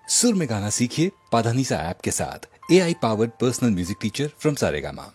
सुर में गाना सीखिए पाधानीसा ऐप के साथ। AI powered personal music teacher from Saregama.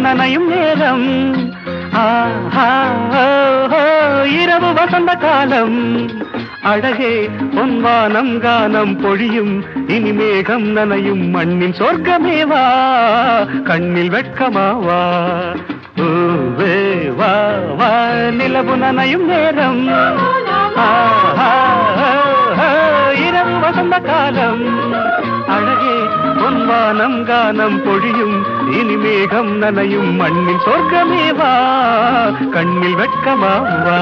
நனையும் நேரம் இரவு வசந்த காலம் அழகே பொன்வானம் கானம் பொழியும் இனி மேகம் நனையும் மண்ணின் சொர்க்கமேவா கண்ணில் வெட்கமாவா ஊவே வா வா நிலவு நனையும் நேரம் இரவு வசந்த காலம் அழகே பொன்வானம் கானம் பொழியும் இனி மேகம் நனையும் மண்ணின் சொர்க்கமேவா கண்ணில் வெட்கமாவா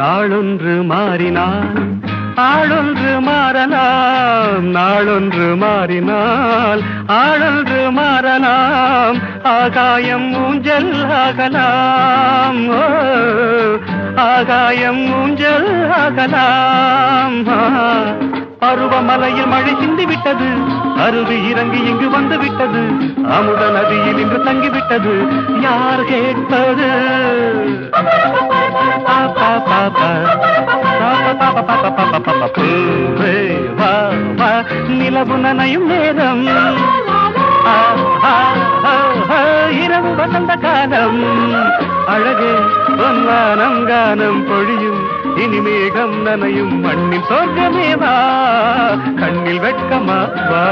நாளொன்று மாறினால் ஆளொன்று மாறலாம் நாளொன்று மாறினால் ஆளொன்று மாறலாம் ஆகாயம் ஊஞ்சல் ஆகலாம் ஆகாயம் ஊஞ்சல் ஆகலாம் பருவமலையில் மழை சிந்திவிட்டது அருவி இறங்கி இங்கு வந்து விட்டது அமுத நதியில் இன்று தங்கிவிட்டது யார் கேட்பது நிலவு நனையும் நேரம் இரவு வசந்த காலம் அழகே பொன்வானம் கானம் பொழியும் இனி மேகம் நனையும் மண்ணின் சொர்க்கமேவா கண்ணில் வெட்கமாவா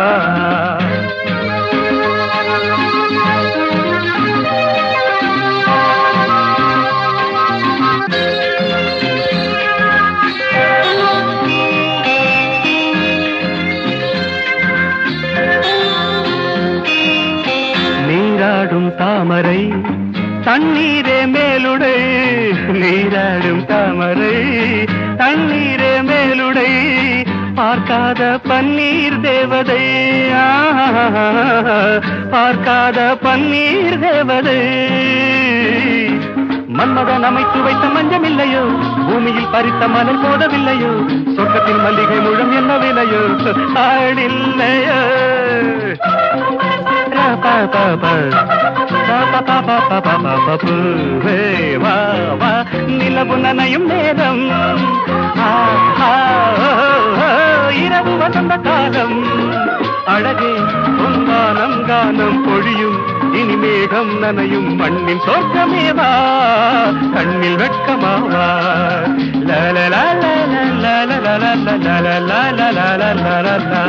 நீராடும் தாமரை தண்ணீரே மேலுடை நீராடும் தாமரை தண்ணீரே மேலுடை பார்க்காத பன்னீர் தேவதை பார்க்காத பன்னீர் தேவதை மன்மதன் அமைத்து வைத்த மஞ்சமில்லையோ பூமியில் பறித்த மணல் போதவில்லையோ சொர்க்கத்தின் மல்லிகை முழம் என்ன விலையோ ஆடில்லையோ நிலவு நனையும் நேரம் இரவு வசந்த காலம் அழகே பொன்வானம் கானம் பொழியும் இனி மேகம் நனையும் மண்ணின் சொர்க்கமேவா கண்ணில் வெட்கமாவா லலலா லலலா லலலா லலலா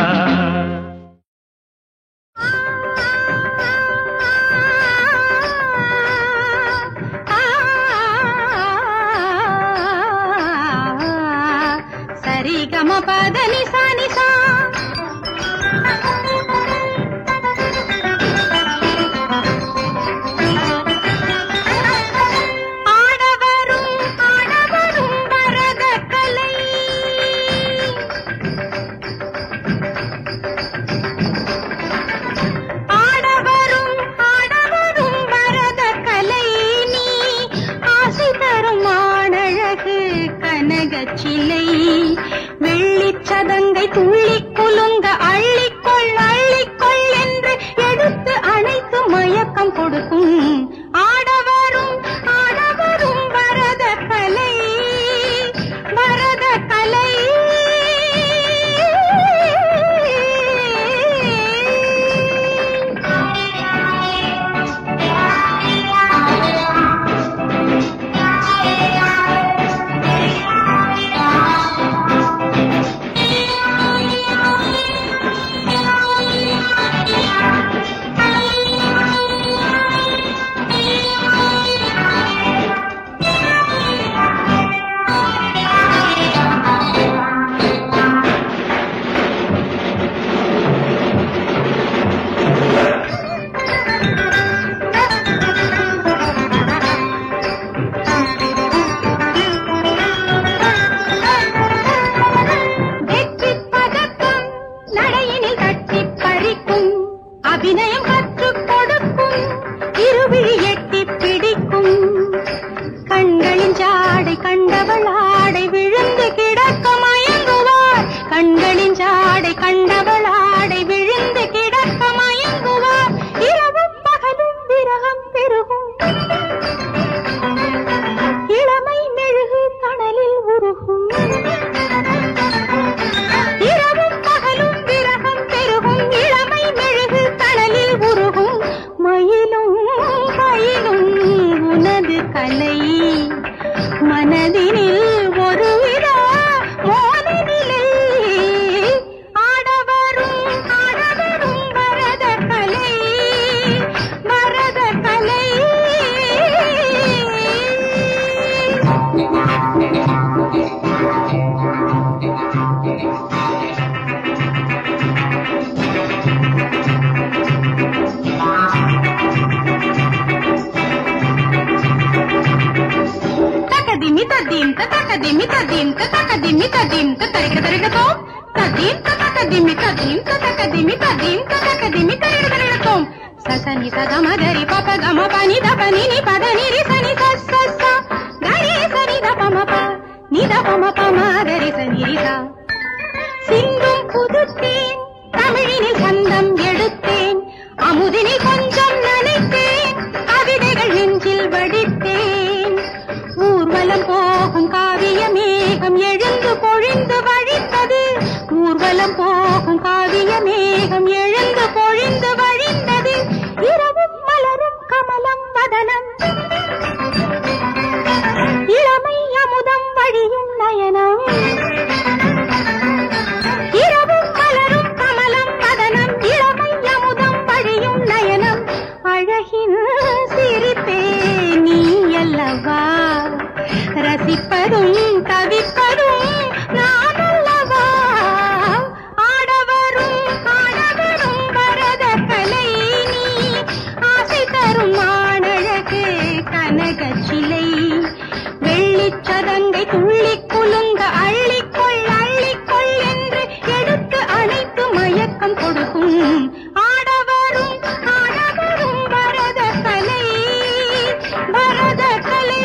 గమ పద నిసా నిసా ஆடவரும் ஆடவரும் பரத கலை ஆடவரும் ஆடவரும் பரத கலை நீ ஆசை தரும் ஆடழகு கனகச்சிலை வெள்ளிச்சதங்கை துள்ளிக் குலுங்க அள்ளிக்கொள் அள்ளிக்கொள் என்று எடுத்து அணைத்து மயக்கம் கொடுக்கும் ஆடவரும் ஆடவரும் பரத கலை பரத கலை தகதிமி ததிந்த தகதிமி ததிந்த தரிக தரிகதோம் ததிந்த தகதிமி ததிந்த தகதிமி ததிந்த தகதிமி தரிக தரிகதோம் சசனி சகமகரி பப கம பனி தபனி நி பத நிரி சனி சஸ்ஸ கரி சனி தபமப நி தபமப மகரி சனி ரிதா சிந்தும் புதுத்தேன் தமிழினில் சந்தம் எடுத்தேன் அமுதினில் கொஞ்சம் நனைத்தேன் கவிதைகள் நெஞ்சில் வடித்தேன் ஊர்வலம் போகும் காவிய மேகம் எழுந்து பொழிந்து வழித்தது ஊர்வலம் போகும் காவிய மேகம் எழுந்து பொழிந்து வழிந்தது இரவும் மலரும் கமலம் வதனம் இளமை அமுதம் வழியும் நயனம் இரவும் மலரும் கமலம் வதனம் இளமை அமுதம் வழியும் நயனம் அழகின் சிரிப்பே நீ அல்லவா ரசிப்பதும் தவிப்பதும் நான் அல்லவா ஆடவரும் வரத கலை நீ ஆசை தரும் மானழகு கனக சிலை வெள்ளிச்சதங்கை துள்ளி குலுங்க அள்ளிக்கொள் அள்ளிக்கொள் என்று எடுத்து அணைத்து மயக்கம் கொடுக்கும் ஆடவரும் வரத கலை வரத கலை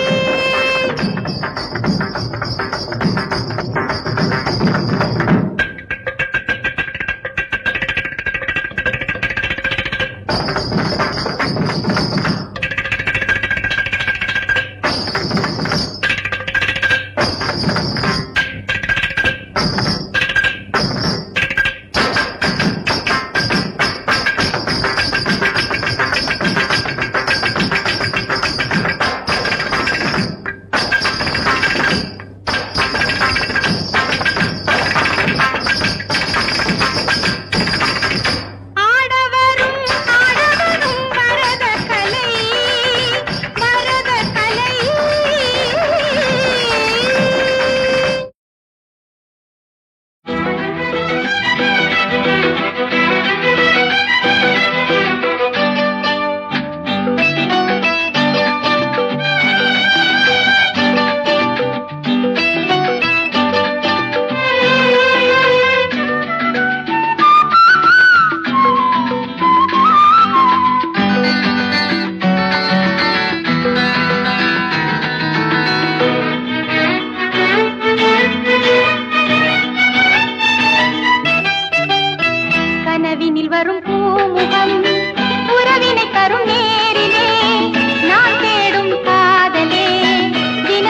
கனவினில் வரும் பூமுகம் உறவினை தரும் நேரிலே நான் தேடும் காதலே தினம்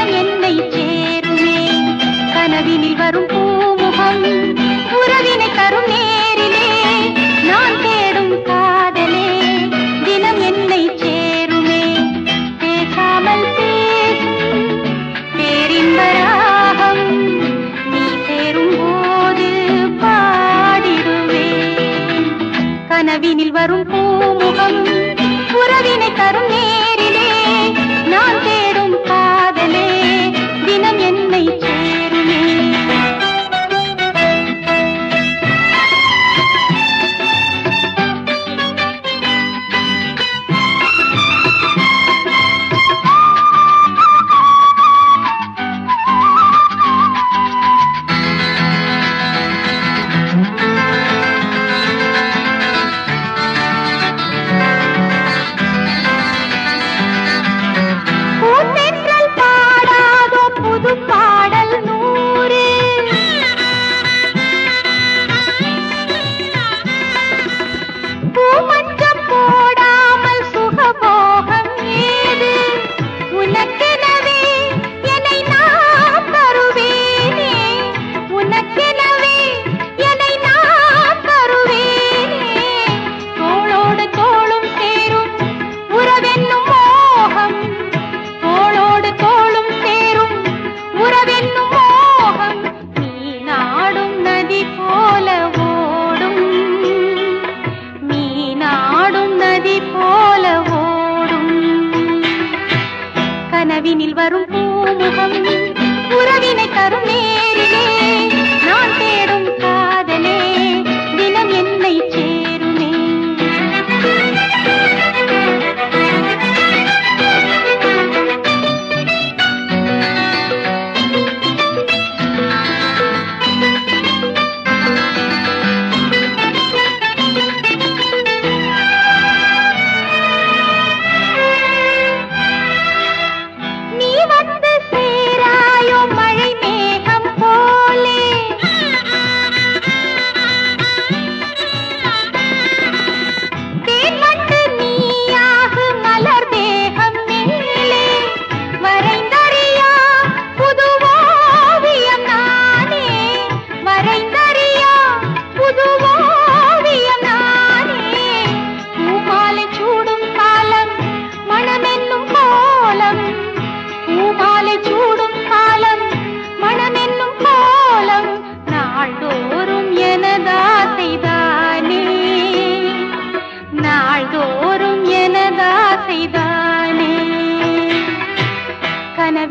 என்னை சேருமே.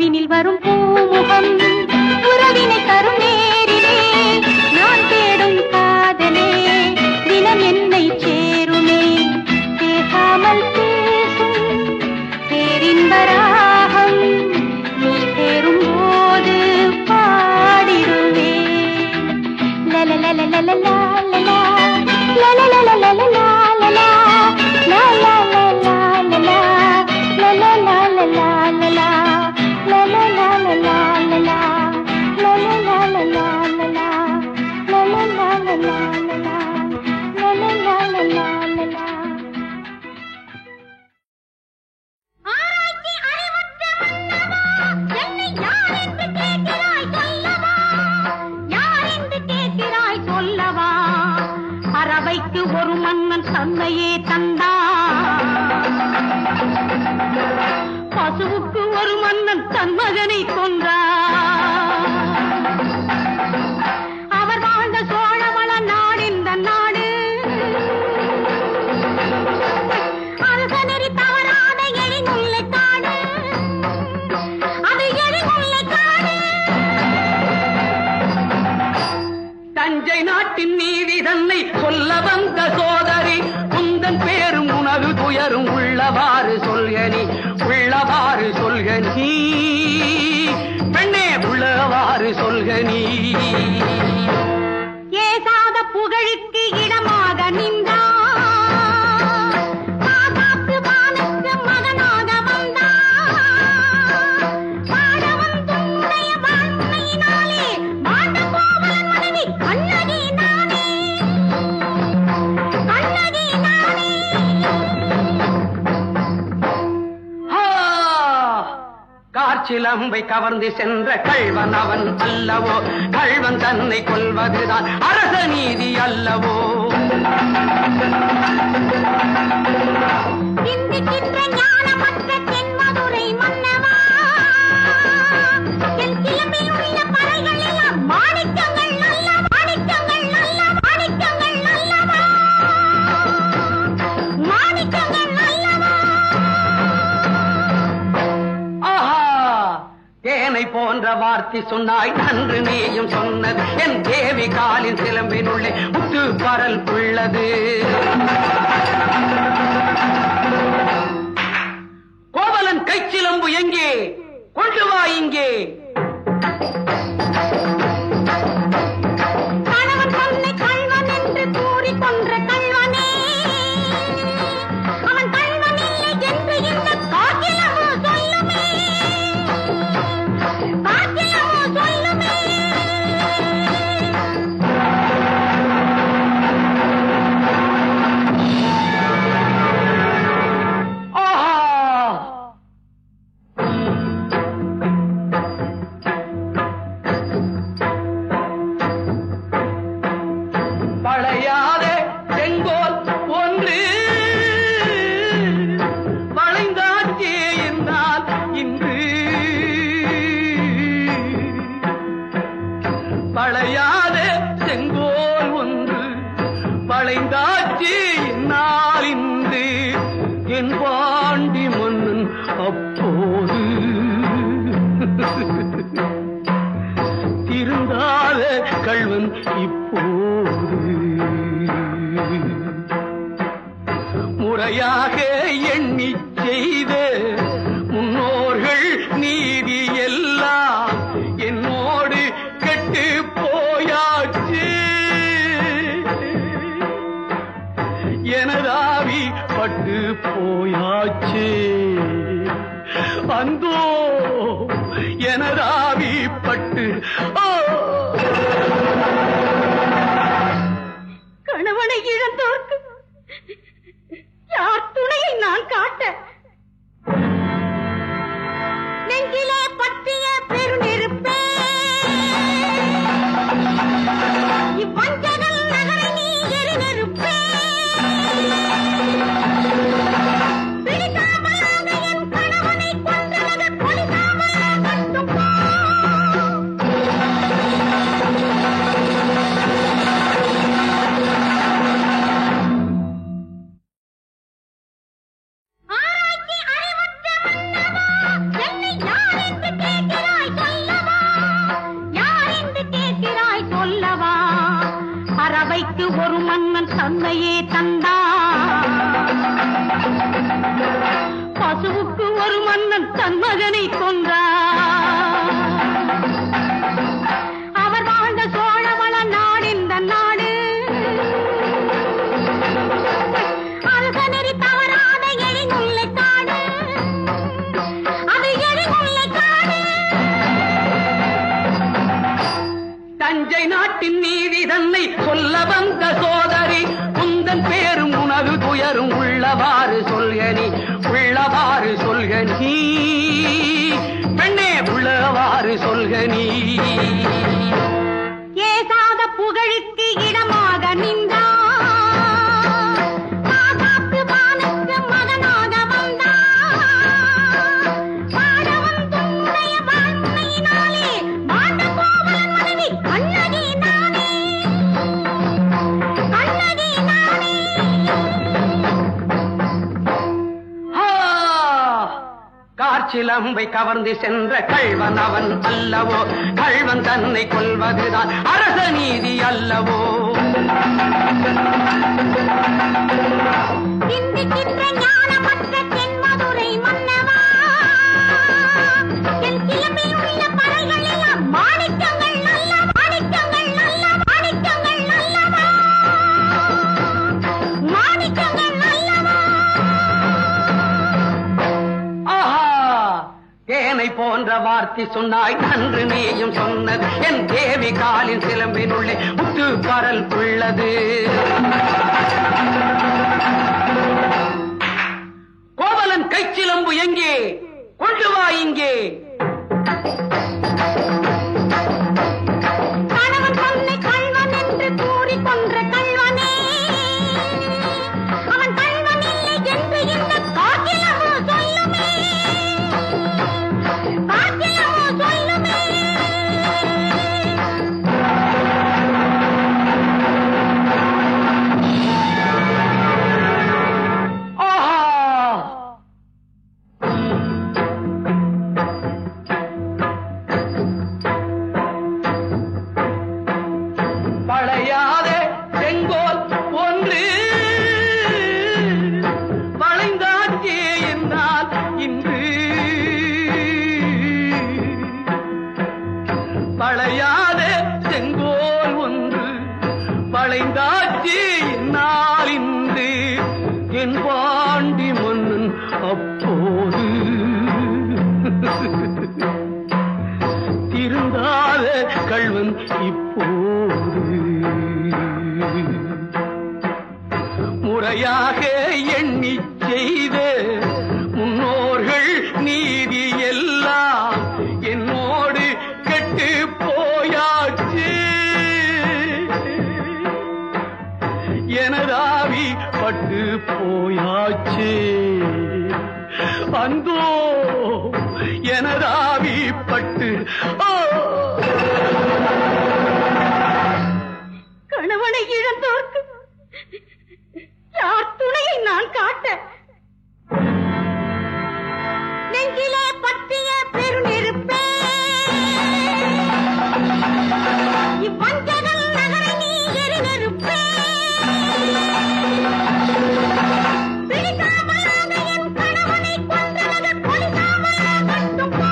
கனவினில் வரும் பூமுகம் உறவினை தரும் நேரிலே நான் தேடும் காதலே தினம் என்னை சேருமே பேசாமல் பேசும் பேரின்பராகம் நீ சேரும் போது பாடிடுவே லலலலலலலா ஒரு மன்னன் தன்னையே தந்தான் பசுவுக்கு ஒரு மன்னன் தன் மகனை கொன்றான் அவர் வாழ்ந்த சோழவள நாடு இந்த நாடு அரசநெறி தவறாத எழிமுல்லை காடு அது எழிமுல்லை காடு தஞ்சை நாட்டின் நீதி தன்னை சொல்ல வந்த சோதரி குந்தன் பேரும் உனது துயரும் உள்ளவாறு சொல்கனி உள்ளவாறு சொல்கனி பெண்ணே உள்ளவாறு சொல்கனி ஏசாத புகழுக்கு இடமாக நின்றான் பாகாத்து வானுக்கு மகனாக வந்தான் பாடவன் துண்டைய வாழ்க்கையினாலே மாண்ட கோவலன் மனைவி கண்ணகி நானே கண்ணகி நானே கார்ச்சிலம்பை கவர்ந்து சென்ற கள்வன் அவன் அல்லவோ கள்வன் தன்னை கொல்வதுதான் அரச நீதி அல்லவோ சிந்திக்கின்ற ஞானமற்ற தென்மதுரை மன்னவா என் சிலம்பில் உள்ள பறைகள் எல்லாம் மாணிக்கங்கள் நல்ல மாணிக்கங்கள் நல்ல மாணிக்கங்கள் நல்லவா மாணிக்கங்கள் நல்லவா தேனை போன்ற வார்த்தை சொன்னாய் நன்று நீயும் சொன்னது என் தேவி காலின் சிலம்பினுள்ளே முத்து பரல் உள்ளது கோவலன் கைச்சிலம்பு எங்கே கொண்டு வா இங்கே கணவன் தன்னை கள்வன் என்று கூறி கொன்ற கள்வனே அவன் கள்வன் இல்லை என்று இந்த காக்கிலமோ சொல்லுமே காக்கிலமோ சொல்லுமே பழையாதே செங்கோல் ஒன்று வளைந்தாச்சே என்றால் இன்று பழையாதே செங்கோல் ஒன்று வளைந்தாச்சே என்னால் இன்று என் பாண்டி மன்னன் அப்போது திருந்தாத கள்வன் இப்போது முறையாக எண்ணி செய்த முன்னோர்கள் நீதி எல்லாம் என்னோடு கெட்டு போயாச்சு எனதாவி பட்டு போயாச்சு அந்தோ எனதாவி பட்டு கணவனை இழந்தோர்க்கு யார் துணையை நான் காட்ட நெஞ்சிலே பற்றிய பெருநெருப்பே இவ்வஞ்சகல் நகரை நீ எரிநெருப்பே பிடிக்காமலாக என் கணவனை கொன்றவக கொடிசாமலாக மட்டும் போ. ஆராய்ச்சி தன்னையே தந்தான். பசுவுக்கு ஒரு மன்னன் தன் மகனை கொன்றான். அவர் வாழ்ந்த சோழவள நாடு இந்த நாடு. அரசனெறி தவறாத எழிமுல்லை காடு. அது எழிமுல்லை காடு. தஞ்சை நாட்டின் நீதி தன்னை சொல்ல வந்த சோதரி, உந்தன் பேரும் உனது துயரும் உள்ளவாறு சொல்கனி, உள்ளவாறு சொல்கனி பெண்ணே, உள்ளவாறு சொல்கனி. ஏசாத புகழுக்கு இடமாக நின்றான். காகாத்து வானுக்கு மகனாக வந்தான். பாடவன் துண்டைய வாழ்மையினாலே மாண்ட கோவலன் மனைவி கண்ணகி நானே, கண்ணகி நானே. காற்சிலம்பை கவர்ந்து சென்ற கள்வன் அவன் அல்லவோ, கள்வன் தன்னை கொல்வதுதான் அரச நீதி அல்லவோ. சிந்திக்கின்ற ஞானமற்ற தென்மதுரை மன்னவா, என் சிலம்பில் உள்ள பறைகள் எல்லாம் மாணிக்கங்கள் நல்ல மாணிக்கங்கள் நல்ல மாணிக்கங்கள் நல்லவா, மாணிக்கங்கள் நல்லவா. தேனை போன்ற வார்த்தை சொன்னாய் நன்று நீயும் சொன்னது, என் தேவி காலின் சிலம்பினுள்ளே முத்து பரல் உள்ளது. கோவலன் கைச்சிலம்பு எங்கே? கொண்டு வா இங்கே. கணவன் தன்னை கள்வன் என்று கூறி கொன்ற கள்வனே, அவன் கள்வன் இல்லை என்று இந்த காக்கிலமோ சொல்லுமே, காக்கிலமோ சொல்லுமே. பழையாத செங்கோல் ஒன்று வளைந்தாச்சே என்றால் இன்று, பழையாத செங்கோல் ஒன்று வளைந்தாச்சே என்னால் இன்று, என் பாண்டி மன்னன் அப்போது திருந்தாத கள்வன் இப்போது. முறையாக எண்ணி செய்த முன்னோர்கள் நீதி எல்லாம் என்னோடு கெட்டு போயாச்சு. எனதாவி பட்டு போயாச்சு. அந்தோ எனதாவி பட்டு கணவனை இழந்தோர்க்கு யார் துணையை நான் காட்ட? நெஞ்சிலே பற்றிய பெருநெருப்பே, இவ்வஞ்சகன் நகரை நீ எரிநெருப்பே. பிடிக்காமலாக என் கணவனை கொன்றவக கொலிக்காமலாகட்டும் போ.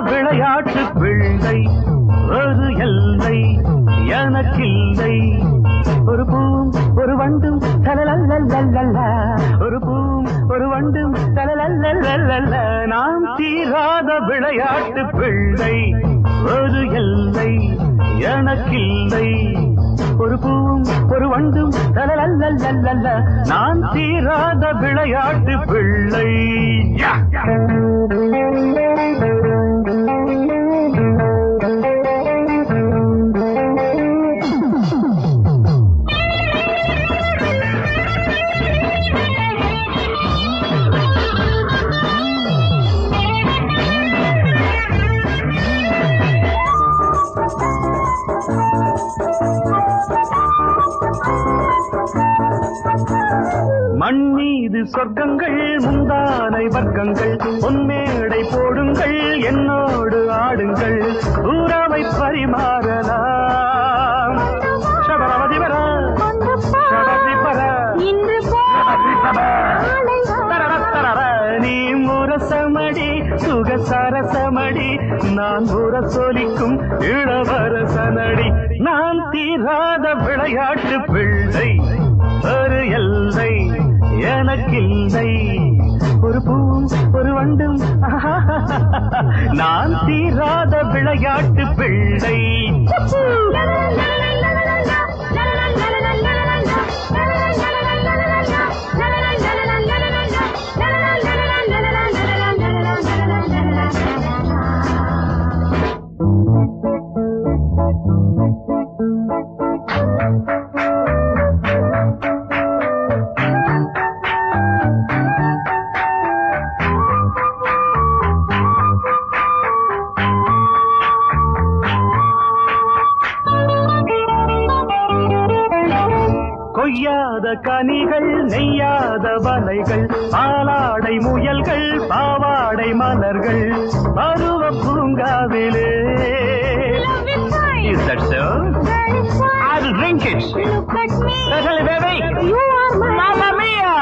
விளையாட்டு பிள்ளை ஒரு எல்லை எனக்கில்லை. ஒரு பூம் ஒரு வண்டும் தலலல்லல்லல்ல, ஒரு பூம் ஒரு வண்டும் தலலல்லல்லல்ல. நாம் தீராத விளையாட்டு பிள்ளை ஒரு எல்லை எனக்கில்லை. ஒரு பூவும் ஒரு வண்டும் தலலல்லல்லல்ல, நான் தீராத விளையாட்டு பிள்ளை. மண்ணீது சொர்க்கங்கள் முந்தானை வர்க்கங்கள் பொன்மேடை போடுங்கள் என்னோடு ஆடுங்கள் ஊராவை பரிமாறலாம் சபரவதிபரா சபரிபரா நீ முரசமடி சுகசரசமடி நான் முரசொலிக்கும் இளவரசனடி நான் தீராத விளையாட்டு பிள்ளை ஒரு எல்லை எனக்கில்லை ஒரு பூ ஒரு வண்டும் நான் தீராத விளையாட்டு பிள்ளை கொய்யாத கனிகள் நெய்யாத வலைகள் பாலாடை முயல்கள் பாவாடை மலர்கள் பருவ பூங்காவிலே Is that so? I'll drink it. Look at me. Certainly, baby. You are my Mamma Mia.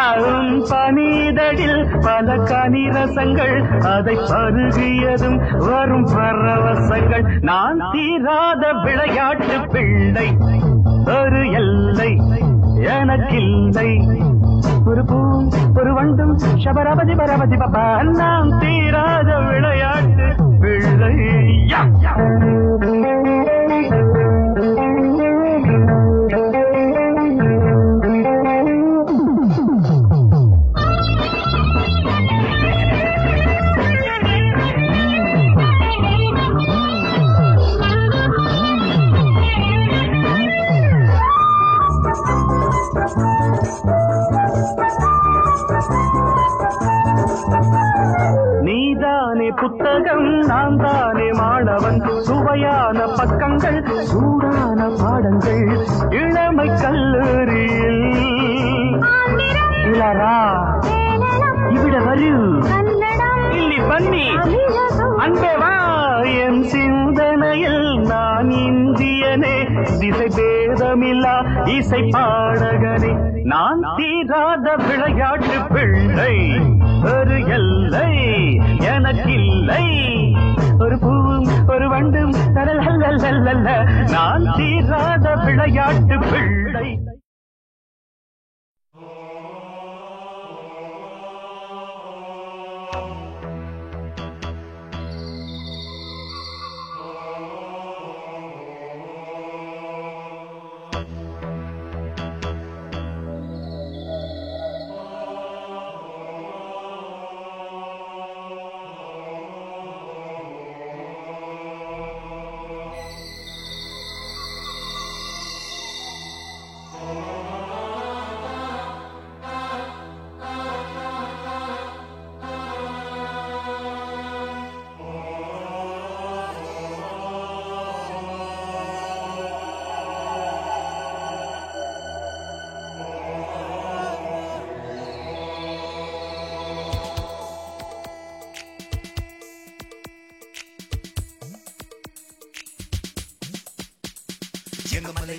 பனிதடில் பல கனிரசங்கள் அதை பருகியதும் வரும் பரவசங்கள் நான் தீராத விளையாட்டு பிள்ளை ஒரு எல்லை எனக்கில்லை ஒரு பூ ஒரு வண்டும் சபரபதி பரபதி பபா நாம் தீராத விளையாட்டு பிள்ளை நீதானே புத்தகம் நான் தானே மாணவன் சுவையான பக்கங்கள் சூடான பாடங்கள் இளமை கல்லூரியில் இளரா இவிட வரு இல்லி பண்ணி அன்பே வா என் சிந்தனையில் நான் இந்தியனே திசை பேதமில்லா இசை பாடகனே நான் தீராத விளையாட்டு பிள்ளை ஒரு எல்லை எனக்கில்லை ஒரு பூவும் ஒரு வண்டும் தரல்ல நான் தீராத விளையாட்டு பிள்ளை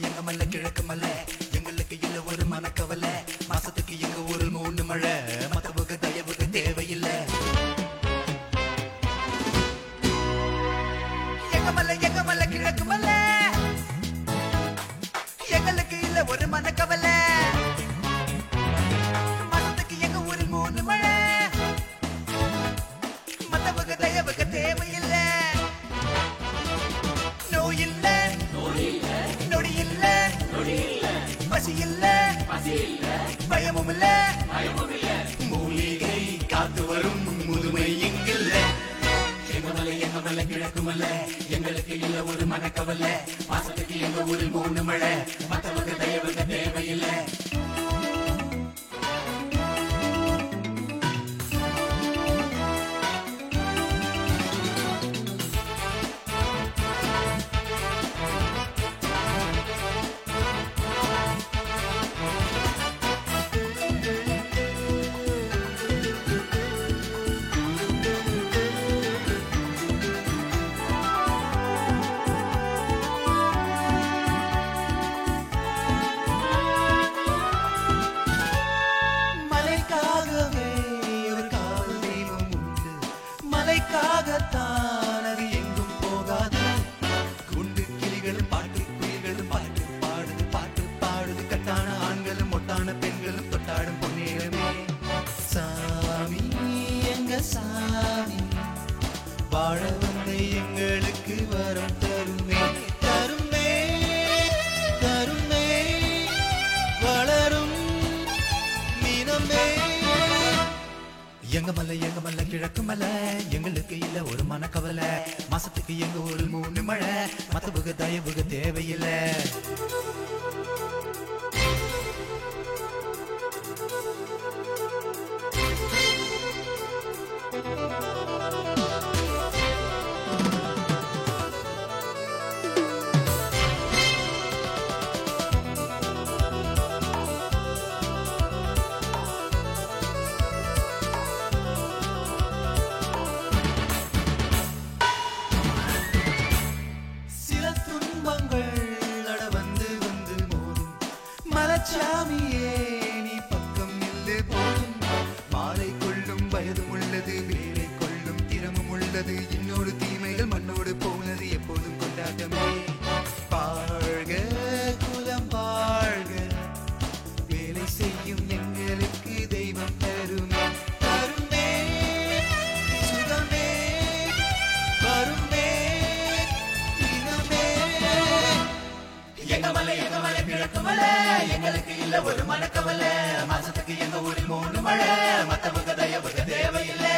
எங்க மல்ல கிழக்கு மல்ல எங்களுக்கு இல்ல ஒரு மனக்கவலை மாசத்துக்கு எங்க ஒரு 3 மழை மத்தவங்க தயவுக்கு தேவையில்லை எங்க மல்ல கிழக்கு மல்ல எங்களுக்கு இல்ல ஒரு மனக்கவலை மாசத்துக்கு எங்க ஒரு 3 மழை மத்தவங்க தயவுக்கு தேவையில்லை நோய் இல்ல நொடி இல்ல பசி இல்ல பயமும் இல்ல மூலிகை காத்து வரும் முதுமை இங்கில்ல எங்க மலை கிழக்கு மல்ல எங்களுக்கு இல்ல ஒரு மனக்கவலை மாசத்துக்கு எங்க ஒரு 3 மழை மத்தவங்க தயவுக்கு தேவையில்லை எங்க மலை கிழக்கு மலை எங்களுக்கு இல்ல ஒரு மனக்கவலை மாசத்துக்கு எங்க ஒரு 3 மழை மத்தபுக தயவுக தேவையில்லை சாமியே நீ பக்கம் நில்லு போதும் மாலை கொள்ளும் வயதும் உள்ளது வேலை கொள்ளும் திறமும் உள்ளது இன்னொரு தீமைகள் மண்ணோடு போனது எப்போதும் கொண்டாட்டமே வாழ்க குலம் வாழ்க வேலை செய்யும் எங்களுக்கு தெய்வம் தருமே தருமே சுகமே வருமே இனமே எங்க மலை கிழக்கு மலை எங்களுக்கு இல்ல ஒரு மனக்கவலை மாசத்துக்கு எங்க ஊரில் 3 மழை மத்தவங்க தயவுக தேவையில்லை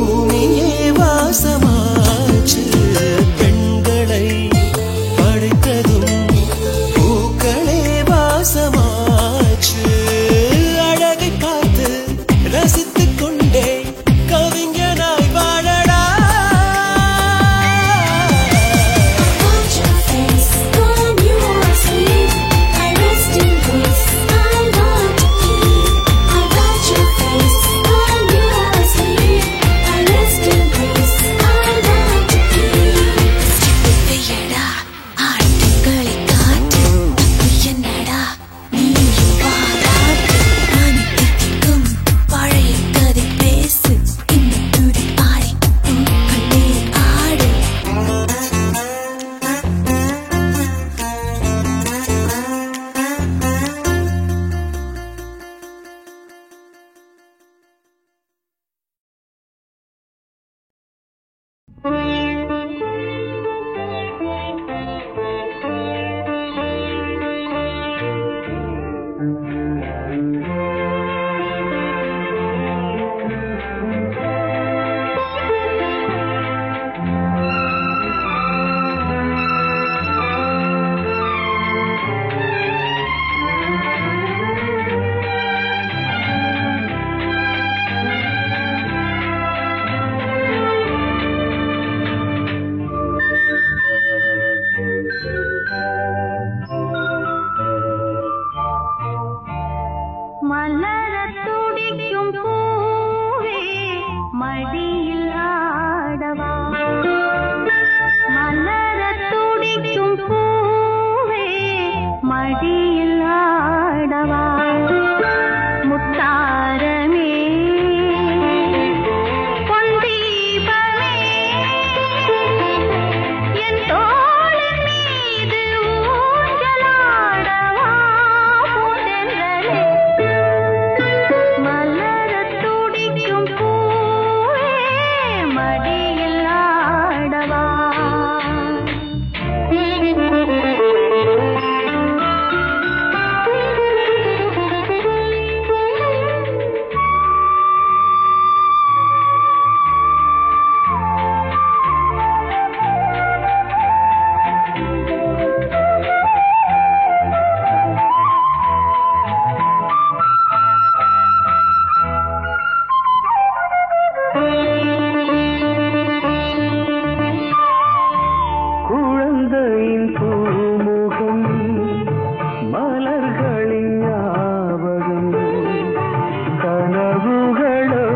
பூமியே வாசமாச்சு பெண்களை மடியில் ஆடவா மலரத் துடிக்கும் பூவே மடியில் ஆடவா முத்தாரமே பொன் தீபமே என் தோளின் மீது ஊஞ்சலாடவா பூந்தென்றலே மலரத் துடிக்கும் பூவே மடியில் ஆடவா குழந்தையின் பூமுகம் மலர்களின் ஞாபகம் கனவுகளோ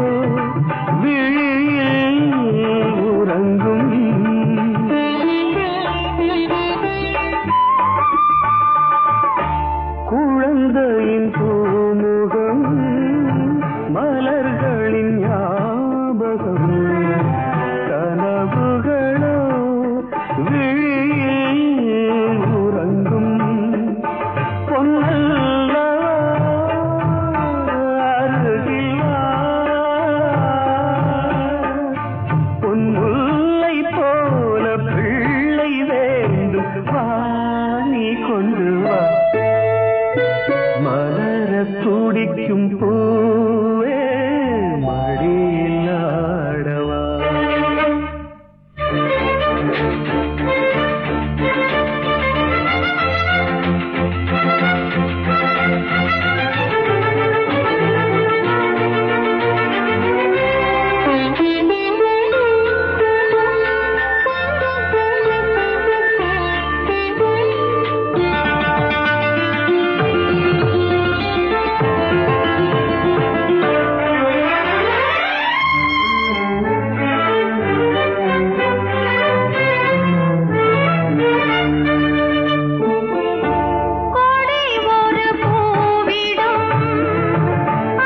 விழியில் உறங்கும் குழந்தையின் பூமுகம் மலர்களின் ஞாபகம் கனவுகளோ விழியில் உறங்கும் பொன்னல்லவா அருகில் வா. பொன்முல்லை போல பிள்ளை வேண்டும் வா நீ கொண்டு வா மலரத் துடிக்கும் பூவே மடியில் ஆடவா கொடி ஒரு பூவிடும்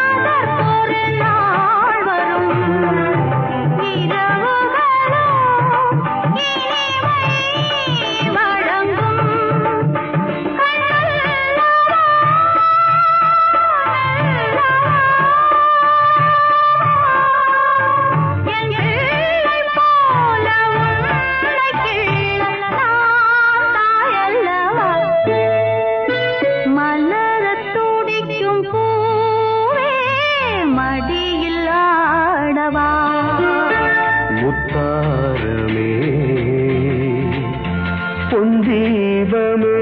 அதற்கொரு நாள் வரும் இரவுகளோ இனிமை வழங்கும் என் பிள்ளை போல உன்னை கிள்ள நான் தாயல்லவா மலரத் துடிக்கும் பூவே மடியில் ஆடவா முத்தாரமே பொந்தீபமே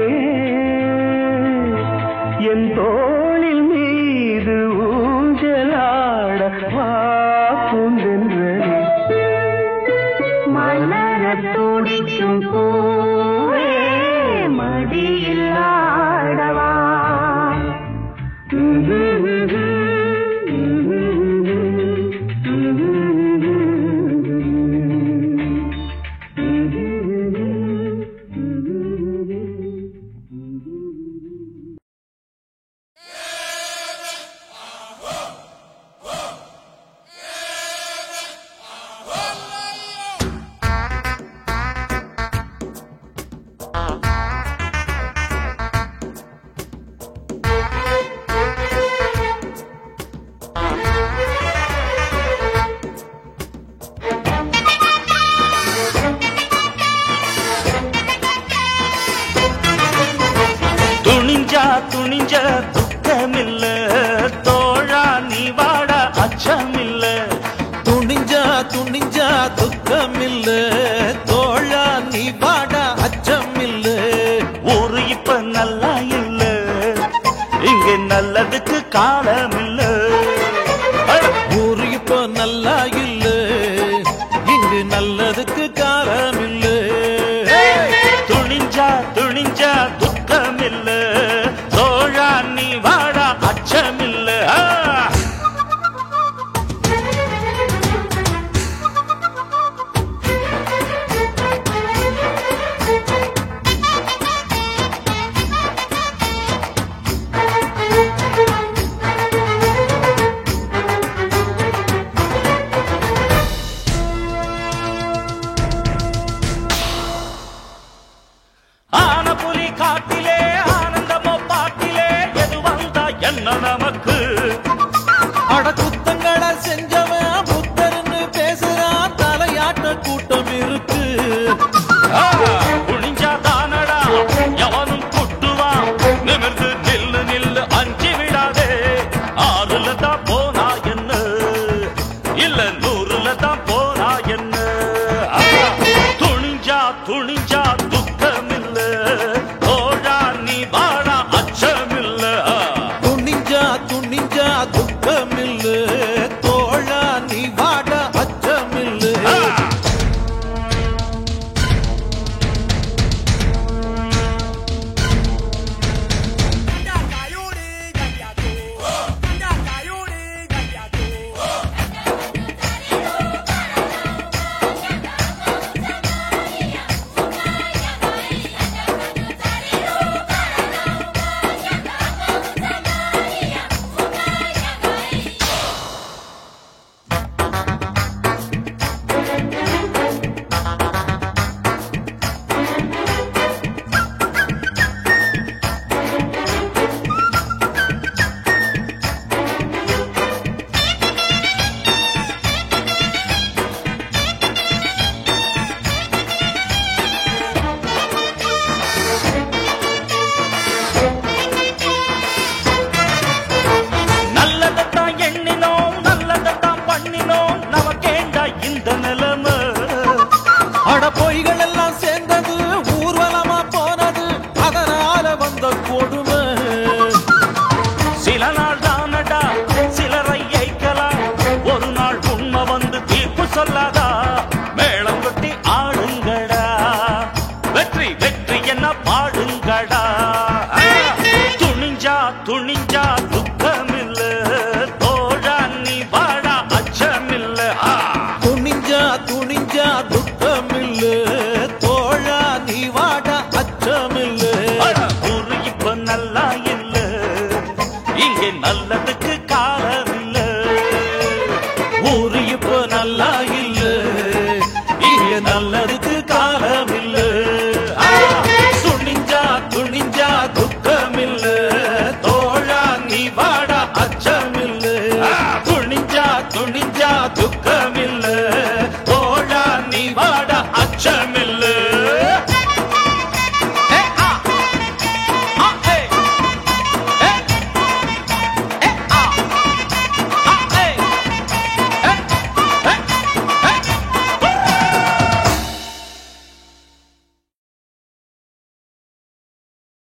என் தோளில் மீது ஊஞ்சலாட வா பூந்தென்றலே மலரத் துடிக்கும் பூவே மடியில் ஆடவா துணிஞ்சா துணிஞ்ச துக்கமில்ல தோழா நீ வாட அச்சமில்ல துணிஞ்சா துணிஞ்சா துக்கமில்ல தோழா நீ வாடா அச்சமில்ல ஊரு இப்ப நல்லா இல்ல இங்க நல்லதுக்கு காலமில்ல ஊரு இப்ப நல்லா இல்ல இங்கு நல்லதுக்கு காலமில்ல துணிஞ்சா துணிஞ்சா துக்கமில்ல தோழா நீ வாடா அச்சமில்ல கூட்டம் இருக்கு. குனிஞ்சா தானடா எவனும் குட்டுவான். நிமிர்ந்து நில்லு நில்லு அஞ்சி விடாதே. 6ல தான் போனா என்ன, இல்ல 100ல தான் போனா என்ன. துணிஞ்சா துணிஞ்சா துக்கமில்ல, தோழா நீ வாழா அச்சமில்ல. துணிஞ்சா துணிஞ்சா துக்கமில்ல, தோழா நீ வாட அச்சமில்ல. நல்லதத்தான் எண்ணினோம், நல்லதத்தான் பண்ணினோம், நமக்கேண்டா இந்த நிலைமை. அட பொய்கள் எல்லாம் சேர்ந்தது, ஊர்வலமா போனது, அதனால வந்த கொடுமை. சில நாள் தானடா சிலரை ஏய்க்கலாம், ஒரு நாள் உண்மை வந்து தீர்ப்பு சொல்லாத.